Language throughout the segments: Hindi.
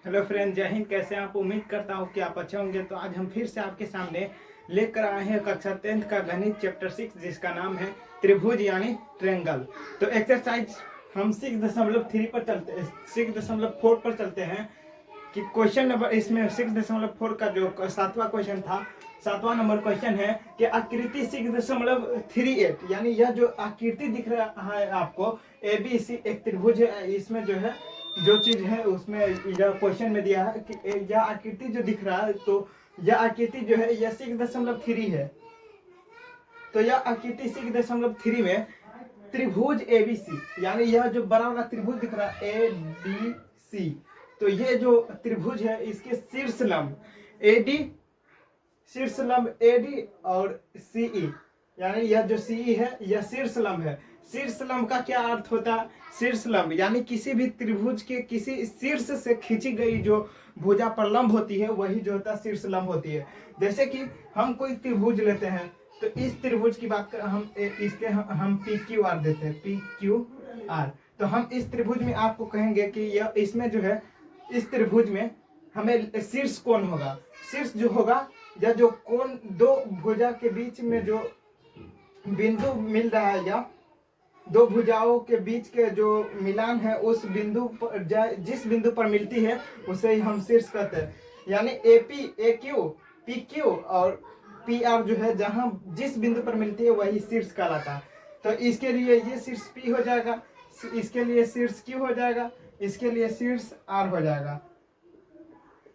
हेलो फ्रेंड, जय हिंद। कैसे हैं आप? उम्मीद करता हूँ कि आप अच्छे होंगे। तो आज हम फिर से आपके सामने लेकर आए हैं कक्षा 10th का गणित चैप्टर 6, जिसका नाम है त्रिभुज यानी ट्रायंगल। तो एक्सरसाइज हम 6.3 पर चलते 6.4 पर चलते हैं कि क्वेश्चन नंबर इसमें 6.4 का जो 7वां क्वेश्चन था, 7वां नंबर क्वेश्चन है कि आकृति 6.38 यानी यह जो आकृति दिख रहा है आपको ABC एक त्रिभुज है। इसमें जो है जो चीज है उसमें यह क्वेश्चन में दिया है कि यह आकृति जो दिख रहा है, तो यह आकृति जो है यह 6.3 है। तो यह आकृति 6.3 में त्रिभुज ABC यानी यह जो बड़ा वाला त्रिभुज दिख रहा है ABC, तो ये जो त्रिभुज है इसके शीर्ष लंब AD और CE यानी यह जो CE है यह शीर्ष लंब है। शीर्ष लंब का क्या अर्थ होता है? शीर्ष लंब यानी किसी भी त्रिभुज के किसी शीर्ष से खींची गई जो भुजा पर लंब होती है वही जो होता है शीर्ष लंब होती है। जैसे कि हम कोई त्रिभुज लेते हैं, तो इस त्रिभुज की बात कर हम इसके हम PQR देते हैं, PQR। तो हम इस त्रिभुज में आपको कहेंगे कि यह इसमें जो है इस त्रिभुज में हमें शीर्ष कोण होगा। शीर्ष जो होगा या जो कोण दो भुजा के बीच में जो बिंदु मिल रहा है या दो भुजाओं के बीच के जो मिलान है उस बिंदु पर जिस बिंदु पर मिलती है उसे ही हम शीर्ष कहते हैं। यानी AQ PQ और PR जो है जहां जिस बिंदु पर मिलती है वही शीर्ष कहलाता है। तो इसके लिए ये शीर्ष P हो जाएगा, इसके लिए शीर्ष Q हो जाएगा, इसके लिए शीर्ष R हो जाएगा।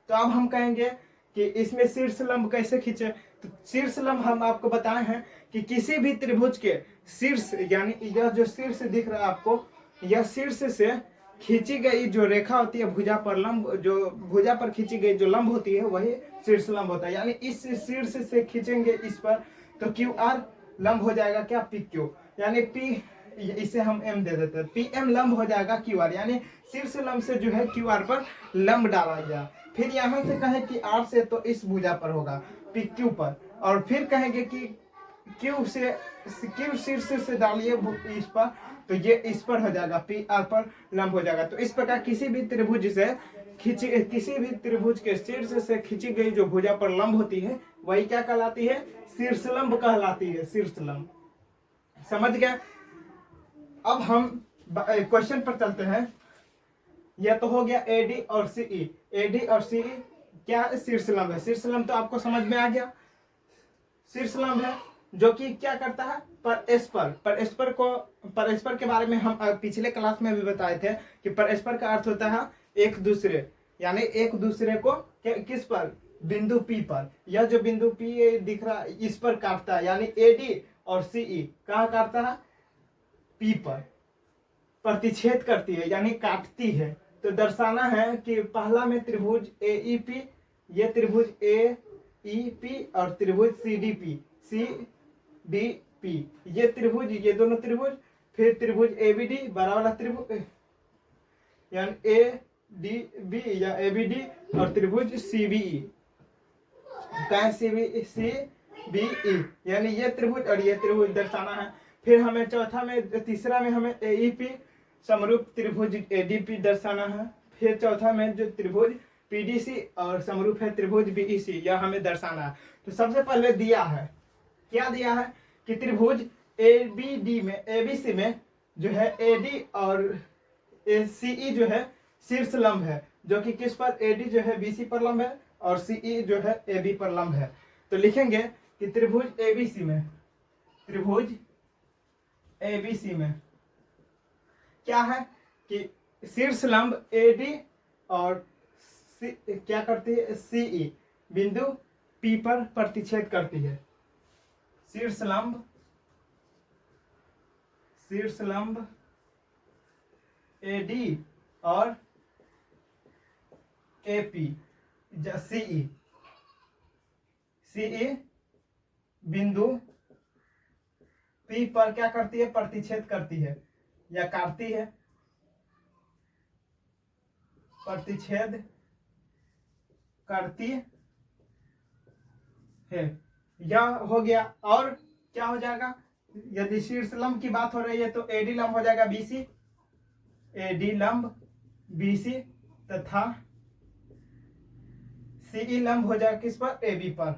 तो अब हम कहेंगे कि इसमें शीर्ष लंब कैसे खींचे। तो शीर्ष लंब हम आपको बताए हैं कि किसी भी त्रिभुज के शीर्ष यानी यह जो शीर्ष दिख रहा है आपको, यह शीर्ष से खींची गई जो रेखा होती है भुजा पर लंब, जो भुजा पर खींची गई जो लंब होती है वही शीर्ष लंब होता है। यानी इस शीर्ष से खींचेंगे इस पर तो QR लंब हो जाएगा क्या? PQ। यानी P इसे हम M दे देते हैं, PM लंब हो जाएगा QR। यानी शीर्ष लंब से जो है QR पर लंब डाला गया। फिर यहां से कहें कि R से तो इस भुजा पर होगा PQ पर, और फिर कहेंगे कि Q शीर्ष से डालिए इस पर, तो ये इस पर हो जाएगा, PR पर लंब हो जाएगा। तो इस प्रकार किसी भी त्रिभुज के शीर्ष से खींची गई जो भुजा पर लंब होती है वही क्या कहलाती है? शीर्ष लंब कहलाती है, शीर्ष लंब। समझ गए? अब हम क्वेश्चन पर चलते हैं। यह तो हो गया AD और CE क्या शीर्ष लंब है। शीर्ष लंब तो आपको समझ में आ गया। शीर्ष लंब है जो कि क्या करता है? परस्पर के बारे में हम पिछले क्लास में भी बताए थे कि परस्पर का अर्थ होता है एक दूसरे, यानी एक दूसरे को किस पर? बिंदु P पर। यह जो बिंदु P दिख रहा है इस पर काटता है, यानी AD और CE कहाँ काटता है? P पर प्रतिच्छेद करती है यानी काटती है। तो दर्शाना है कि पहला में त्रिभुज AEP, ये त्रिभुज AEP और त्रिभुज CDP, ये त्रिभुज, ये दोनों त्रिभुज। फिर त्रिभुज ABD बड़ा वाला त्रिभुज यानी ADB या ABD और त्रिभुज CBE यानी ये त्रिभुज और ये त्रिभुज दर्शाना है। फिर हमें तीसरा में हमें AEP समरूप त्रिभुज ADP दर्शाना है। फिर चौथा में जो त्रिभुज PDC और समरूप है त्रिभुज BEC, यह हमें दर्शाना है। तो सबसे पहले दिया है, क्या दिया है कि त्रिभुज ABC में जो है AD और CE जो है शीर्ष लंब है, जो कि किस पर? AD जो है BC पर लंब है और CE जो है AB पर लंब है। तो लिखेंगे कि त्रिभुज ABC में क्या है कि शीर्ष लंब AD और क्या करती है? CE बिंदु P पर प्रतिच्छेद करती है। शीर्ष लंब AD और AP CE बिंदु P पर क्या करती है? प्रतिच्छेद करती है या काटती है, प्रतिच्छेद करती है। यह हो गया। और क्या हो जाएगा? यदि शीर्ष लंब की बात हो रही है तो AD लंब हो जाएगा BC, AD लंब BC तथा सीई लंब हो जाएगा किस पर, ए बी पर,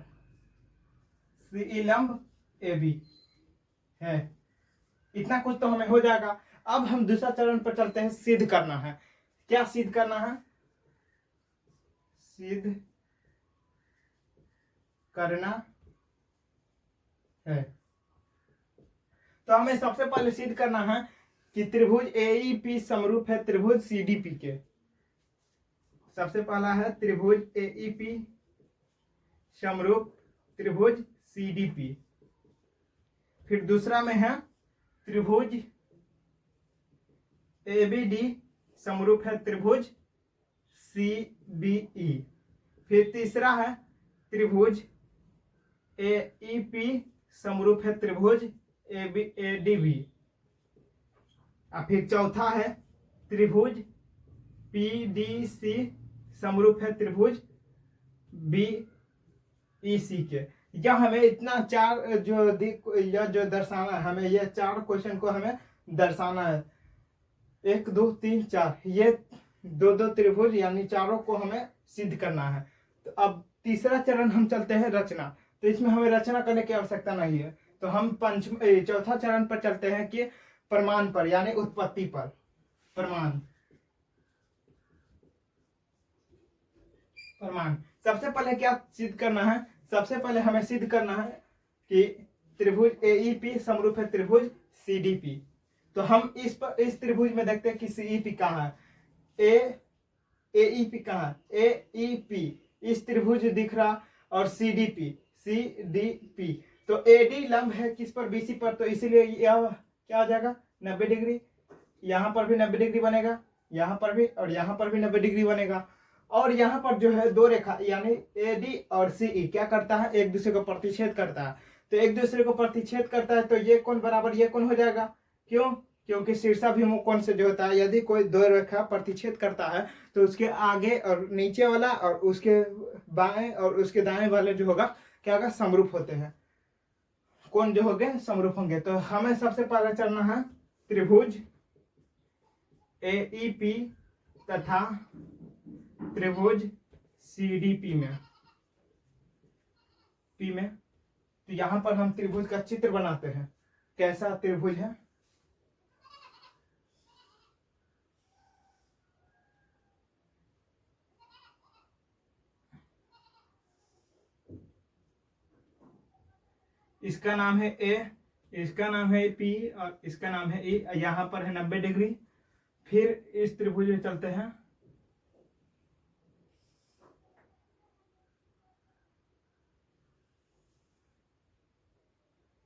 सीई लंब ए बी है। इतना कुछ तो हमें हो जाएगा। अब हम दूसरा चरण पर चलते हैं, सिद्ध करना है। क्या सिद्ध करना है, सिद्ध करना है। तो हमें सबसे पहले सिद्ध करना है कि त्रिभुज एईपी समरूप है त्रिभुज सीडीपी के। सबसे पहला है त्रिभुज एईपी समरूप त्रिभुज सीडीपी। फिर दूसरा में है त्रिभुज एबीडी समरूप है त्रिभुज सीबीई। फिर तीसरा है त्रिभुज एईपी समरूप है त्रिभुज एडीबी। और फिर चौथा है त्रिभुज पीडीसी समरूप है त्रिभुज बीईसी के। यह हमें इतना चार यह जो दर्शाना है, हमें यह चार क्वेश्चन को हमें दर्शाना है। 1 2 3 4 ये दो त्रिभुज यानी चारों को हमें सिद्ध करना है। तो अब तीसरा चरण हम चलते हैं रचना। तो इसमें हमें रचना करने की आवश्यकता नहीं है। तो हम चौथा चरण पर चलते हैं कि प्रमाण पर यानी उत्पत्ति पर। प्रमाण सबसे पहले क्या सिद्ध करना है, सबसे पहले हमें सिद्ध करना है कि त्रिभुज एईपी समरूप है त्रिभुज सीडीपी। तो हम इस त्रिभुज में देखते हैं कि सीईपी कहाँ है, एईपी कहाँ है, एईपी इस त्रिभुज दिख रहा, और सीडीपी तो एडी लंब है किस पर, बीसी पर। तो इसीलिए यह क्या हो जाएगा 90 डिग्री। यहाँ पर भी 90 डिग्री बनेगा, यहाँ पर भी, और यहाँ पर भी 90 डिग्री बनेगा। और यहाँ पर जो है दो रेखा यानी एडी और सीई क्या करता है, एक दूसरे को प्रतिच्छेद करता है। तो एक दूसरे को प्रतिच्छेद करता है तो ये कोण बराबर ये कोण हो जाएगा। क्यों, क्योंकि शीर्षाभिमुख कोण से जो होता है, यदि कोई दो रेखा प्रतिच्छेद करता है तो उसके आगे और नीचे वाला और उसके बाएं और उसके दाएं वाले जो होगा क्या होगा, समरूप होते हैं, कोण जो होंगे समरूप होंगे। तो हमें सबसे पहले चलना है त्रिभुज एईपी तथा त्रिभुज सीडीपी में तो यहां पर हम त्रिभुज का चित्र बनाते हैं। कैसा त्रिभुज है, इसका नाम है ए, इसका नाम है पी और इसका नाम है ई। यहाँ पर है 90 डिग्री। फिर इस त्रिभुज में चलते हैं,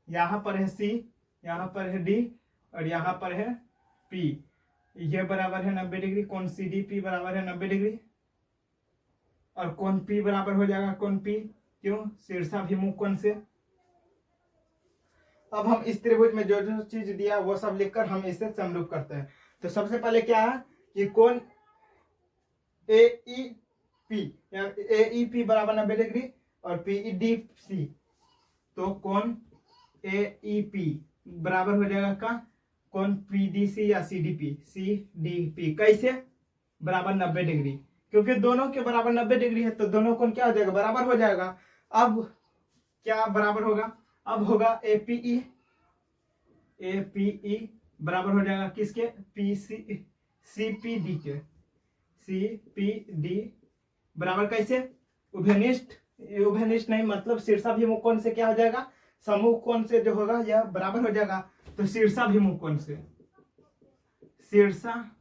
यहाँ पर है सी, यहाँ पर है डी और यहाँ पर है पी। ये बराबर है 90 डिग्री। कोण सी डी पी बराबर है 90 डिग्री और कोण पी बराबर हो जाएगा कोण पी, क्यों, शीर्षाभिमुख कोण से। अब हम इस त्रिभुज में जो जो चीज दिया वो सब लिखकर हम इसे समरूप करते हैं। तो सबसे पहले क्या है कि कोण एईपी बराबर 90 डिग्री और पीडीसी। तो कोण एईपी बराबर हो जाएगा का कोण पीडीसी या सीडीपी कैसे, बराबर 90 डिग्री, क्योंकि दोनों के बराबर 90 डिग्री है तो दोनों कोण क्या हो जाएगा, बराबर हो जाएगा। अब क्या बराबर होगा, अब होगा एपीई बराबर हो जाएगा किसके, सीपीडी के। सीपीडी बराबर कैसे, उभयनिष्ठ नहीं, मतलब शीर्षाभिमुख कोण से क्या हो जाएगा, समूह कोण से जो होगा यह बराबर हो जाएगा। तो शीर्षाभिमुख कोण से, शीर्षाभिमुख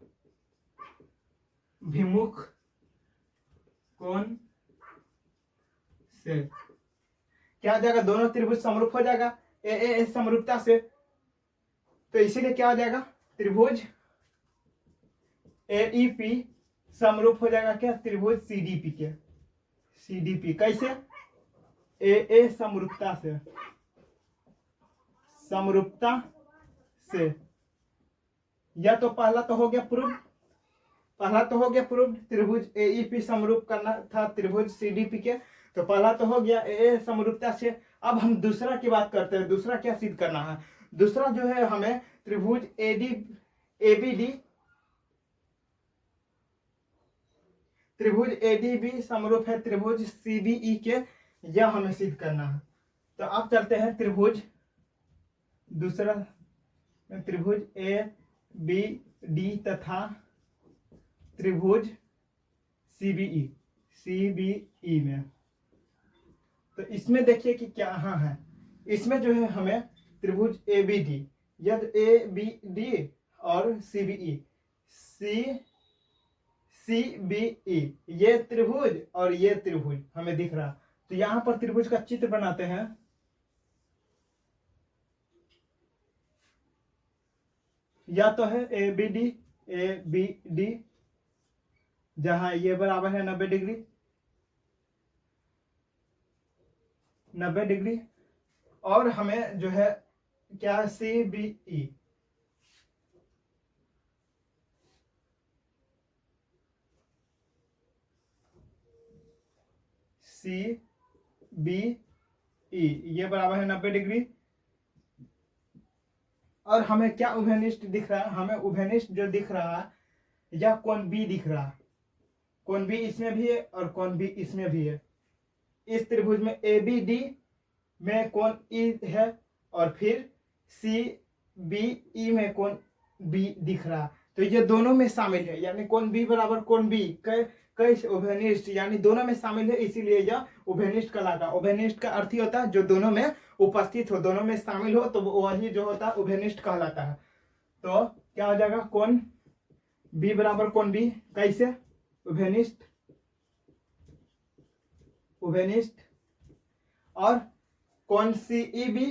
कोण से क्या हो जाएगा, दोनों त्रिभुज समरूप हो जाएगा ए समरूपता से। तो इसीलिए क्या हो जाएगा, त्रिभुज एईपी समरूप हो जाएगा क्या, त्रिभुज सीडीपी के। सीडीपी कैसे, ए समरूपता से, या तो पहला तो हो गया प्रूव, त्रिभुज एईपी समरूप करना था त्रिभुज सीडीपी के। तो पहला तो हो गया ए समरूपता से। अब हम दूसरा की बात करते हैं, दूसरा क्या सिद्ध करना है। दूसरा जो है हमें त्रिभुज एबीडी त्रिभुज एडीबी समरूप है त्रिभुज सीबीई के, यह हमें सिद्ध करना है। तो अब चलते हैं त्रिभुज दूसरा, त्रिभुज ए बी डी तथा त्रिभुज सीबीई में। तो इसमें देखिए कि क्या है, इसमें जो है हमें त्रिभुज ए बी डी, यदि ए बी डी और सीबीई सीबीई ये त्रिभुज और ये त्रिभुज हमें दिख रहा। तो यहां पर त्रिभुज का चित्र बनाते हैं। या तो है ए बी डी जहां ये बराबर है 90 डिग्री, और हमें जो है क्या सीबीई ये बराबर है 90 डिग्री। और हमें क्या उभयनिष्ठ दिख रहा है, हमें उभयनिष्ठ जो दिख रहा है या कोण बी दिख रहा है। कोण बी इसमें भी है और कोण बी इसमें भी है। इस त्रिभुज में ए बी डी में कोण ई है और फिर सी बी ई में कोण बी दिख रहा। तो ये दोनों में शामिल है, यानी कोण बी बराबर कोण बी कई उभयनिष्ठ, यानी दोनों में शामिल है, इसीलिए यह उभयनिष्ठ कहलाता है। उभयनिष्ठ का अर्थ ही होता है जो दोनों में उपस्थित हो, दोनों में शामिल हो, तो वही जो होता है उभयनिष्ठ कहलाता है। तो क्या हो जाएगा, कोण बी बराबर कोण बी कैसे उभयनिष्ठ और कोण सी ई बी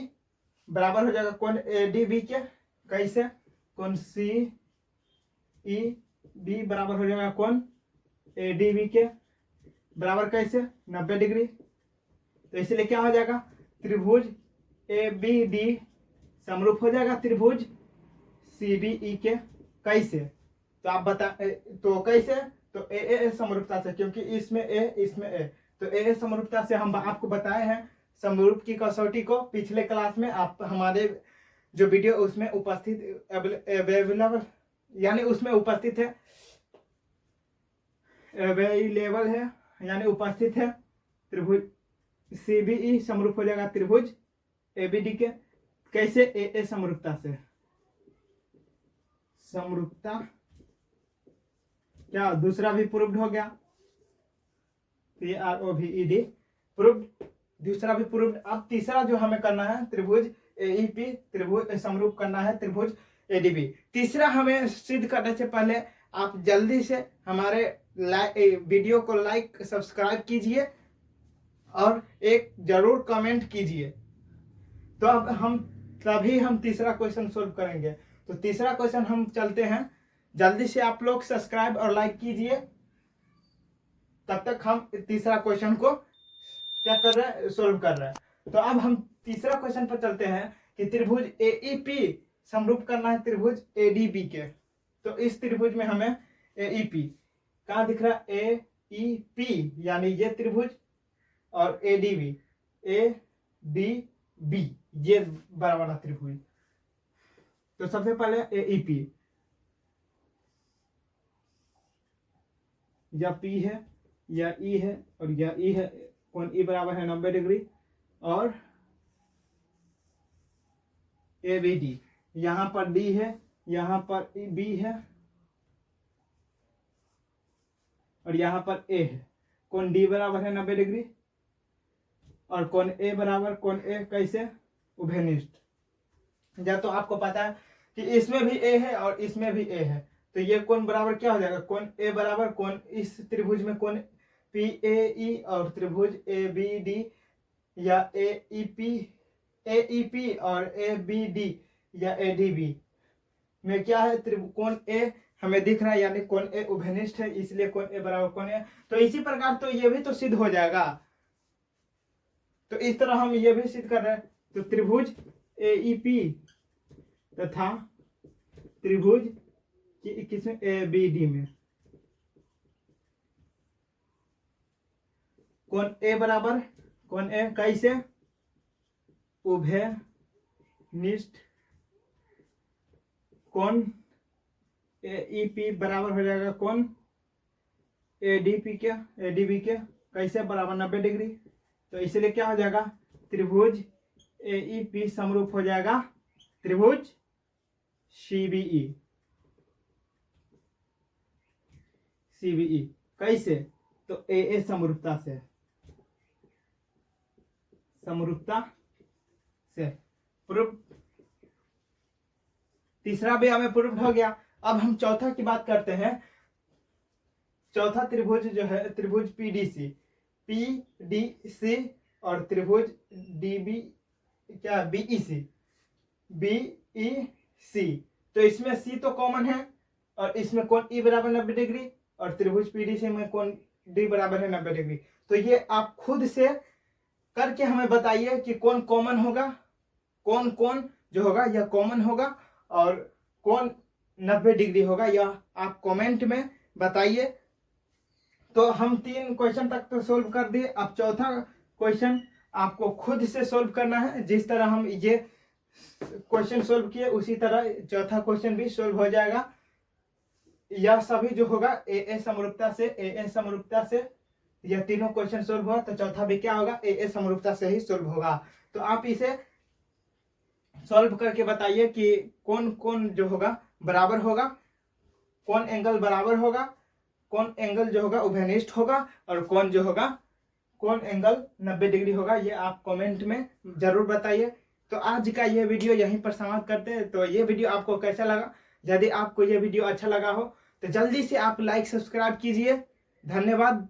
बराबर हो जाएगा कोण ए डी बी के, कैसे कोण सी ई बी बराबर हो जाएगा कोण ए डी बी के बराबर कैसे 90 डिग्री। तो इसलिए क्या हो जाएगा, त्रिभुज ए बी डी समरूप हो जाएगा त्रिभुज सी बी ई के, कैसे तो आप बता, तो कैसे तो ए समरूपता से, क्योंकि इसमें ए तो ए समरूपता से हम आपको बताए हैं समरूप की कसौटी को पिछले क्लास में। आप हमारे जो वीडियो उसमें उपस्थित अवेलेबल, यानी उसमें उपस्थित है, अवेलेबल है यानी उपस्थित है। त्रिभुज सीबीई समरूप हो जाएगा त्रिभुज एबीडी के, कैसे ए समरूपता से। समरूपता क्या दूसरा भी प्रूव्ड हो गया, PROVED प्रूव्ड, दूसरा भी प्रूव्ड। अब तीसरा जो हमें करना है त्रिभुज एईपी त्रिभुज समरूप करना है त्रिभुज एडीबी। तीसरा हमें सिद्ध करने से पहले आप जल्दी से हमारे वीडियो को लाइक सब्सक्राइब कीजिए और एक जरूर कमेंट कीजिए। तो अब तभी हम तीसरा क्वेश्चन सोल्व करेंगे। तो तीसरा क्वेश्चन हम चलते हैं, जल्दी से आप लोग सब्सक्राइब और लाइक कीजिए, तब तक हम तीसरा क्वेश्चन को क्या कर रहे हैं, सोल्व कर रहे हैं। तो अब हम तीसरा क्वेश्चन पर चलते हैं कि त्रिभुज एईपी समरूप करना है त्रिभुज एडीबी के। तो इस त्रिभुज में हमें एईपी कहाँ दिख रहा है, एईपी यानी ये त्रिभुज और एडीबी एडीबी ये बड़ा वाला त्रिभुज। तो सबसे पहले एईपी या पी है या ई है और या ई है, कोण ई बराबर है 90 डिग्री, और ए बी डी, यहां पर डी है यहां पर बी है और यहां पर ए है। कोण डी बराबर है 90 डिग्री और कोण ए बराबर कोण ए कैसे उभयनिष्ठ। जब तो आपको पता है कि इसमें भी ए है और इसमें भी ए है, तो ये कोण बराबर क्या हो जाएगा, कोण ए बराबर कोण इस त्रिभुज में कोण पी ए ई और त्रिभुज ए बी डी या ए ई पी और ए बी डी या ए डी बी में क्या है, कोण ए हमें दिख रहा है, यानी कोण ए उभयनिष्ठ है, इसलिए कोण ए बराबर कोण ए। तो इसी प्रकार तो ये भी तो सिद्ध हो जाएगा। तो इस तरह हम ये भी सिद्ध कर रहे हैं। तो त्रिभुज ए ई पी तथा त्रिभुज किसमें ए बी डी में कोण ए बराबर कोण ए कैसे उभयनिष्ठ, कोण ए ई पी बराबर हो जाएगा कोण ADP के ADB के कैसे बराबर 90 डिग्री, तो इसलिए क्या हो जाएगा, त्रिभुज AEP समरूप हो जाएगा त्रिभुज CBE कैसे, तो AA समरूपता से प्रूफ। तीसरा भी हमें प्रूफ हो गया। अब हम चौथा की बात करते हैं। चौथा त्रिभुज जो है त्रिभुज PDC और त्रिभुज BEC। तो इसमें C तो कॉमन है और इसमें कोण E बराबर 90 डिग्री और त्रिभुज PDC में कोण D बराबर है 90 डिग्री। तो ये आप खुद से करके हमें बताइए कि कौन कॉमन होगा, कौन कौन जो होगा यह कॉमन होगा और कौन 90 डिग्री होगा, यह आप कमेंट में बताइए। तो हम 3 क्वेश्चन तक तो सोल्व कर दिए। अब चौथा क्वेश्चन आपको खुद से सोल्व करना है। जिस तरह हम ये क्वेश्चन सोल्व किए उसी तरह चौथा क्वेश्चन भी सोल्व हो जाएगा। यह सभी जो होगा AA समरूपता से यह तीनों क्वेश्चन सोल्व हुआ, तो चौथा भी क्या होगा, AA समरूपता से ही सोल्व होगा। तो आप इसे सॉल्व करके बताइए कि कौन कौन जो होगा बराबर होगा, कौन एंगल बराबर होगा, कौन एंगल जो होगा उभयनिष्ठ होगा और कौन जो होगा कौन एंगल 90 डिग्री होगा। ये आप कमेंट में जरूर बताइए। तो आज का ये वीडियो यहीं पर समाप्त करते हैं। तो ये वीडियो आपको कैसा लगा, यदि आपको ये वीडियो अच्छा लगा हो तो जल्दी से आप लाइक सब्सक्राइब कीजिए। धन्यवाद।